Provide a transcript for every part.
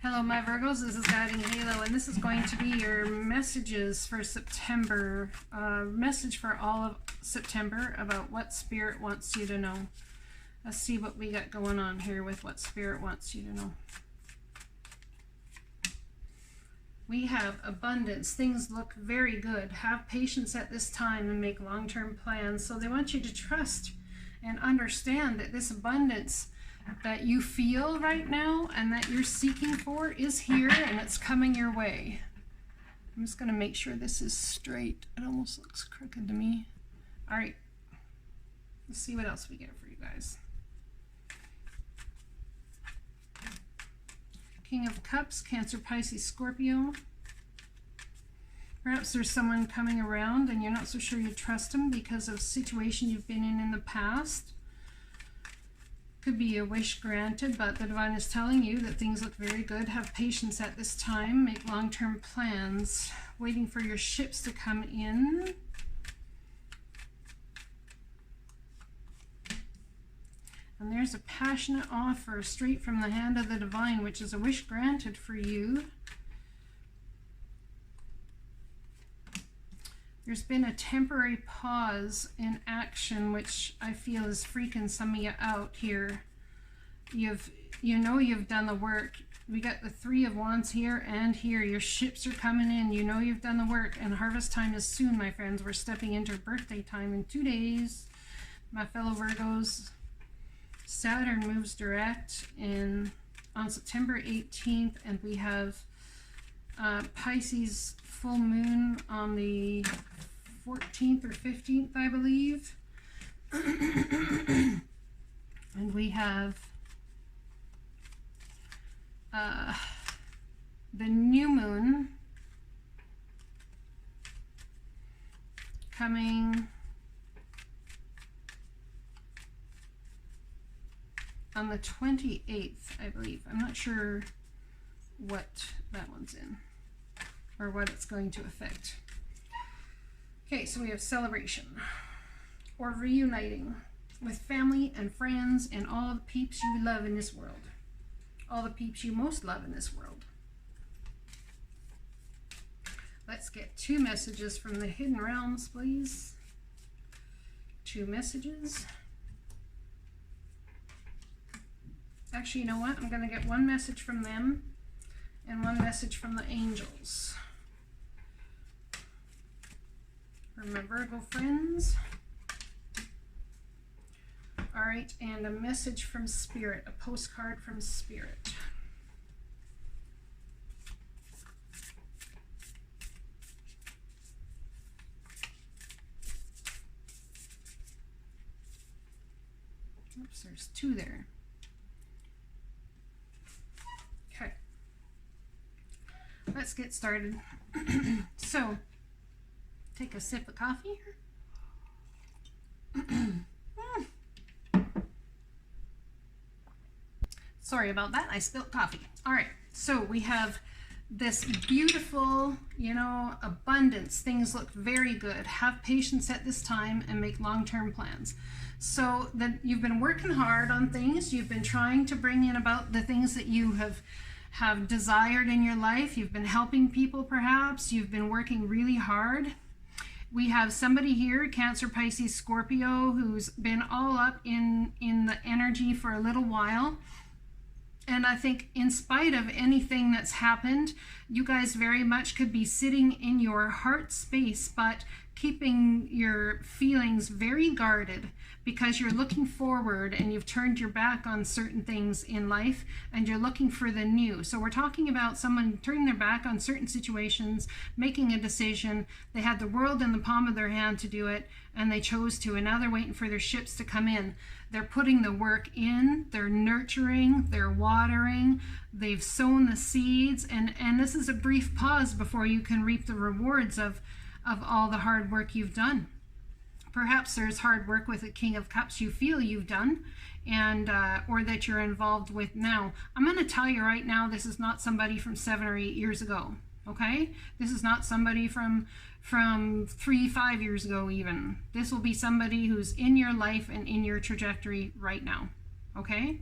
Hello my Virgos, this is guidinghalo, and this is going to be your messages for September. Message for all of September about what Spirit wants you to know. Let's see what we got going on here with what Spirit wants you to know. We have abundance. Things look very good. Have patience at this time and make long-term plans. So they want you to trust and understand that this abundance that you feel right now and that you're seeking for is here and it's coming your way. I'm just going to make sure this is straight. It almost looks crooked to me. All right, let's see what else we get for you guys. King of Cups, Cancer, Pisces, Scorpio. Perhaps there's someone coming around and you're not so sure you trust them because of a situation you've been in the past. Could be a wish granted, but the divine is telling you that things look very good. Have patience at this time. Make long-term plans. Waiting for your ships to come in. And there's a passionate offer straight from the hand of the divine, which is a wish granted for you. There's been a temporary pause in action, which I feel is freaking some of you out here. You know you've done the work. We got the Three of Wands here and here. Your ships are coming in. You know you've done the work, and harvest time is soon, my friends. We're stepping into birthday time in 2 days. My fellow Virgos, Saturn moves direct on September 18th, and we have Pisces full moon on the 14th or 15th, I believe. And we have the new moon coming on the 28th, I believe. I'm not sure what that one's in or what it's going to affect. Okay, so we have celebration or reuniting with family and friends and all the peeps you love in this world. All the peeps you most love in this world. Let's get 2 messages from the hidden realms, please. 2 messages. Actually, you know what? I'm going to get 1 message from them and 1 message from the angels. For my Virgo friends. All right, and a message from Spirit, a postcard from Spirit. Oops, there's 2 there. Okay, let's get started. So, take a sip of coffee here. Sorry about that, I spilled coffee. All right, so we have this beautiful, abundance. Things look very good. Have patience at this time and make long-term plans. So that you've been working hard on things. You've been trying to bring in about the things that you have desired in your life. You've been helping people perhaps. You've been working really hard. We have somebody here, Cancer, Pisces, Scorpio, who's been all up in the energy for a little while. And I think in spite of anything that's happened, you guys very much could be sitting in your heart space, but keeping your feelings very guarded because you're looking forward and you've turned your back on certain things in life and you're looking for the new. So we're talking about someone turning their back on certain situations, making a decision. They had the world in the palm of their hand to do it and they chose to, and now they're waiting for their ships to come in. They're putting the work in, they're nurturing, they're watering, they've sown the seeds, and this is a brief pause before you can reap the rewards of all the hard work you've done. Perhaps there's hard work with a King of Cups you feel you've done, and or that you're involved with now. I'm going to tell you right now, this is not somebody from 7 or 8 years ago. Okay, this is not somebody from 3-5 years ago even. This will be somebody who's in your life and in your trajectory right now. Okay,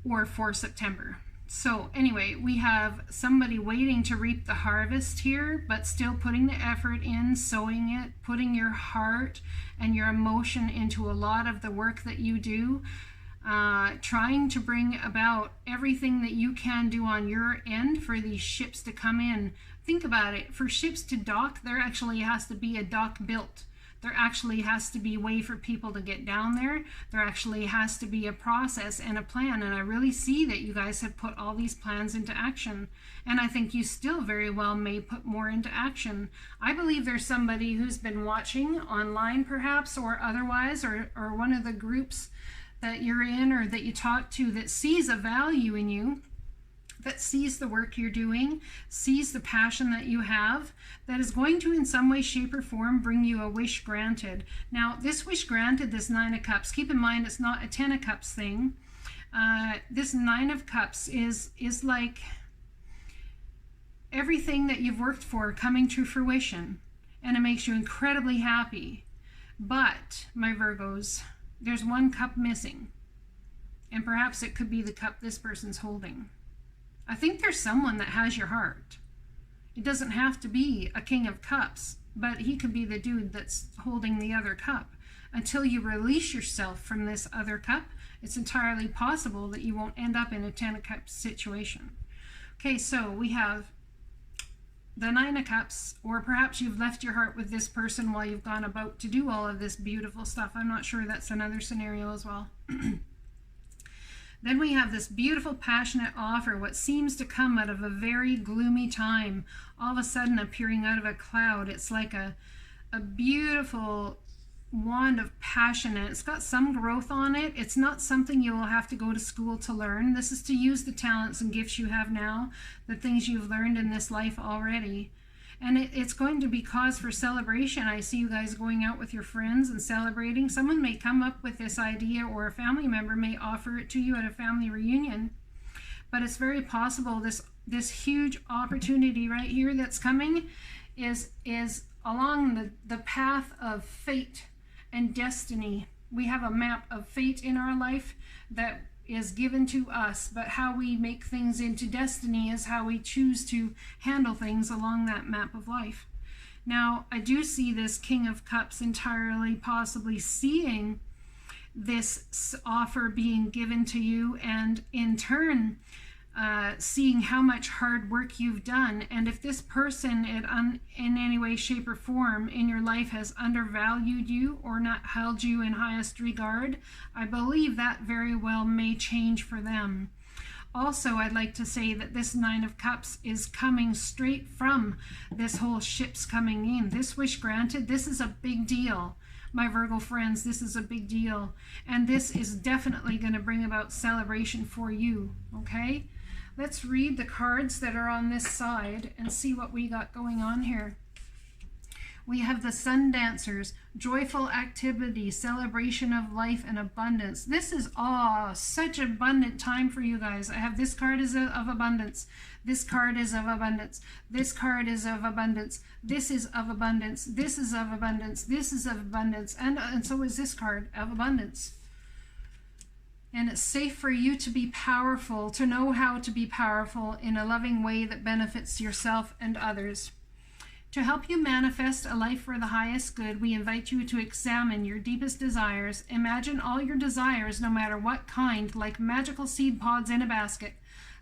or for September. So anyway, we have somebody waiting to reap the harvest here, but still putting the effort in, sowing it, putting your heart and your emotion into a lot of the work that you do, trying to bring about everything that you can do on your end for these ships to come in. Think about it. For ships to dock, there actually has to be a dock built. There actually has to be a way for people to get down there. There actually has to be a process and a plan. And I really see that you guys have put all these plans into action. And I think you still very well may put more into action. I believe there's somebody who's been watching online perhaps, or otherwise, or one of the groups that you're in or that you talk to that sees a value in you, that sees the work you're doing, sees the passion that you have, that is going to in some way, shape, or form bring you a wish granted. Now, this wish granted, this 9 of Cups, keep in mind it's not a 10 of Cups thing. This 9 of Cups is like everything that you've worked for coming to fruition, and it makes you incredibly happy. But, my Virgos, there's one cup missing, and perhaps it could be the cup this person's holding. I think there's someone that has your heart. It doesn't have to be a King of Cups, but he could be the dude that's holding the other cup. Until you release yourself from this other cup, it's entirely possible that you won't end up in a 10 of Cups situation. Okay, so we have the 9 of Cups, or perhaps you've left your heart with this person while you've gone about to do all of this beautiful stuff. I'm not sure, that's another scenario as well. Then we have this beautiful, passionate offer, what seems to come out of a very gloomy time, all of a sudden appearing out of a cloud. It's like a beautiful wand of passion, and it's got some growth on it. It's not something you will have to go to school to learn. This is to use the talents and gifts you have now, the things you've learned in this life already. And it's going to be cause for celebration. I see you guys going out with your friends and celebrating. Someone may come up with this idea, or a family member may offer it to you at a family reunion. But it's very possible this huge opportunity right here that's coming is along the path of fate and destiny. We have a map of fate in our life that is given to us, but how we make things into destiny is how we choose to handle things along that map of life. Now, I do see this King of Cups entirely possibly seeing this offer being given to you, and in turn seeing how much hard work you've done. And if this person in any way, shape, or form in your life has undervalued you or not held you in highest regard, I believe that very well may change for them. Also, I'd like to say that this 9 of Cups is coming straight from this whole ships coming in. This wish granted, this is a big deal. My Virgo friends, this is a big deal. And this is definitely going to bring about celebration for you, okay? Let's read the cards that are on this side and see what we got going on here. We have the Sun Dancers, joyful activity, celebration of life and abundance. This is such abundant time for you guys. I have this card is of abundance. This card is of abundance. This card is of abundance. This is of abundance. This is of abundance. This is of abundance. And so is this card of abundance. And it's safe for you to be powerful, to know how to be powerful in a loving way that benefits yourself and others. To help you manifest a life for the highest good, we invite you to examine your deepest desires. Imagine all your desires, no matter what kind, like magical seed pods in a basket,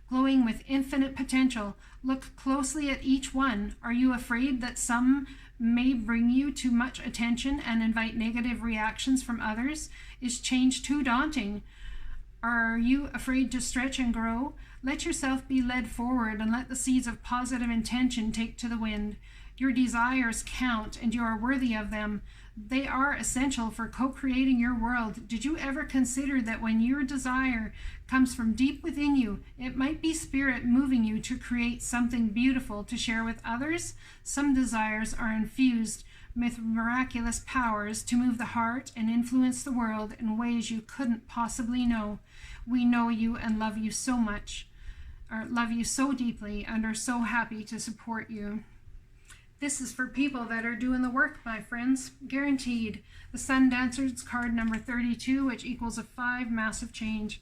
glowing with infinite potential. Look closely at each one. Are you afraid that some may bring you too much attention and invite negative reactions from others? Is change too daunting? Are you afraid to stretch and grow? Let yourself be led forward and let the seeds of positive intention take to the wind. Your desires count and you are worthy of them. They are essential for co-creating your world. Did you ever consider that when your desire comes from deep within you, it might be spirit moving you to create something beautiful to share with others? Some desires are infused with miraculous powers to move the heart and influence the world in ways you couldn't possibly know. We know you and love you so much, or love you so deeply, and are so happy to support you. This is for people that are doing the work, my friends. Guaranteed. The Sun Dancer's card number 32, which equals a 5, massive change.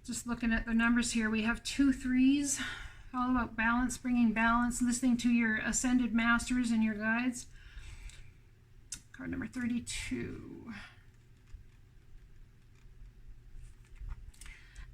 Just looking at the numbers here, we have 2 3s, all about balance, bringing balance, listening to your ascended masters and your guides. Card number 32.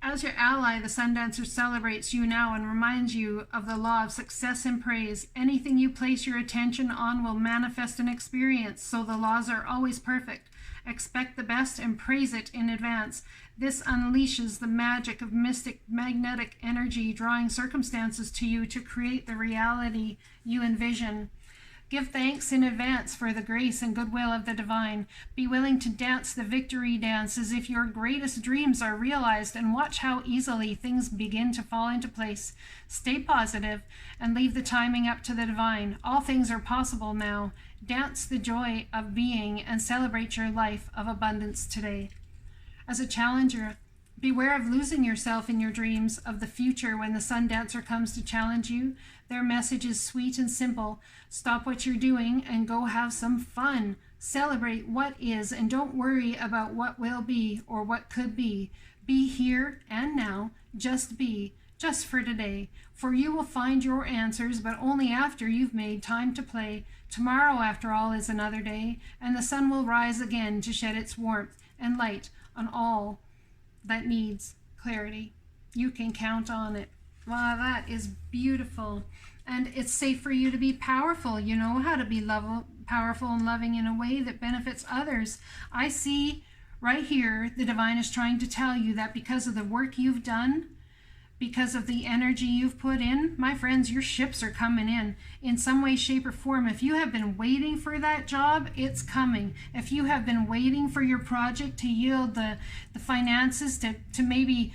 As your ally, the Sun Dancer celebrates you now and reminds you of the law of success and praise. Anything you place your attention on will manifest an experience, so the laws are always perfect. Expect the best and praise it in advance. This unleashes the magic of mystic magnetic energy, drawing circumstances to you to create the reality you envision. Give thanks in advance for the grace and goodwill of the divine. Be willing to dance the victory dance as if your greatest dreams are realized, and watch how easily things begin to fall into place. Stay positive and leave the timing up to the divine. All things are possible now. Dance the joy of being and celebrate your life of abundance today. As a challenger, beware of losing yourself in your dreams of the future when the Sun Dancer comes to challenge you. Their message is sweet and simple. Stop what you're doing and go have some fun. Celebrate what is and don't worry about what will be or what could be. Be here and now. Just be, just for today. For you will find your answers, but only after you've made time to play. Tomorrow, after all, is another day, and the sun will rise again to shed its warmth and light on all that needs clarity. You can count on it. Wow, that is beautiful. And it's safe for you to be powerful. You know how to be powerful and loving in a way that benefits others. I see right here the divine is trying to tell you that because of the work you've done, because of the energy you've put in, my friends, your ships are coming in some way, shape, or form. If you have been waiting for that job, it's coming. If you have been waiting for your project to yield the finances to maybe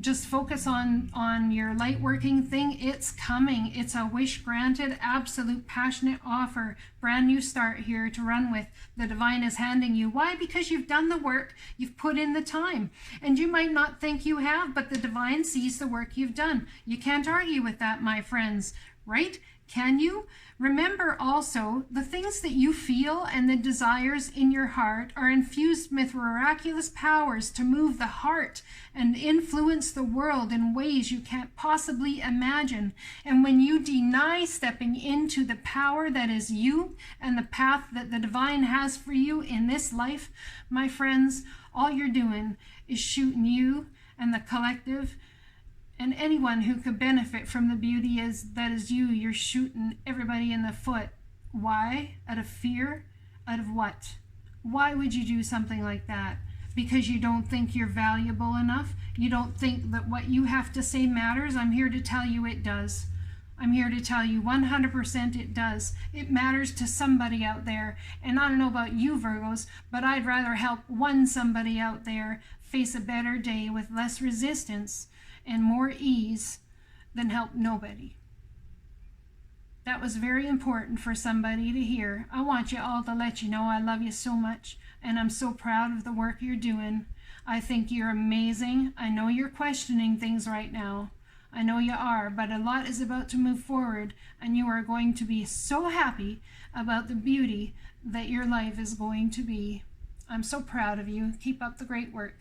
just focus on your light working thing, it's coming. It's a wish granted, absolute passionate offer, brand new start here to run with. The divine is handing you. Why? Because you've done the work, you've put in the time, and you might not think you have, but the divine sees the work you've done. You can't argue with that, my friends, right? Can you? Remember also, the things that you feel and the desires in your heart are infused with miraculous powers to move the heart and influence the world in ways you can't possibly imagine. And when you deny stepping into the power that is you and the path that the divine has for you in this life, my friends, all you're doing is shooting you and the collective and anyone who could benefit from the beauty that is you. You're shooting everybody in the foot. Why? Out of fear? Out of what? Why would you do something like that? Because you don't think you're valuable enough? You don't think that what you have to say matters? I'm here to tell you it does. I'm here to tell you 100% it does. It matters to somebody out there. And I don't know about you, Virgos, but I'd rather help one somebody out there face a better day with less resistance and more ease than help nobody. That was very important for somebody to hear. I want you all to let you know I love you so much, and I'm so proud of the work you're doing. I think you're amazing. I know you're questioning things right now. I know you are, but a lot is about to move forward, and you are going to be so happy about the beauty that your life is going to be. I'm so proud of you. Keep up the great work.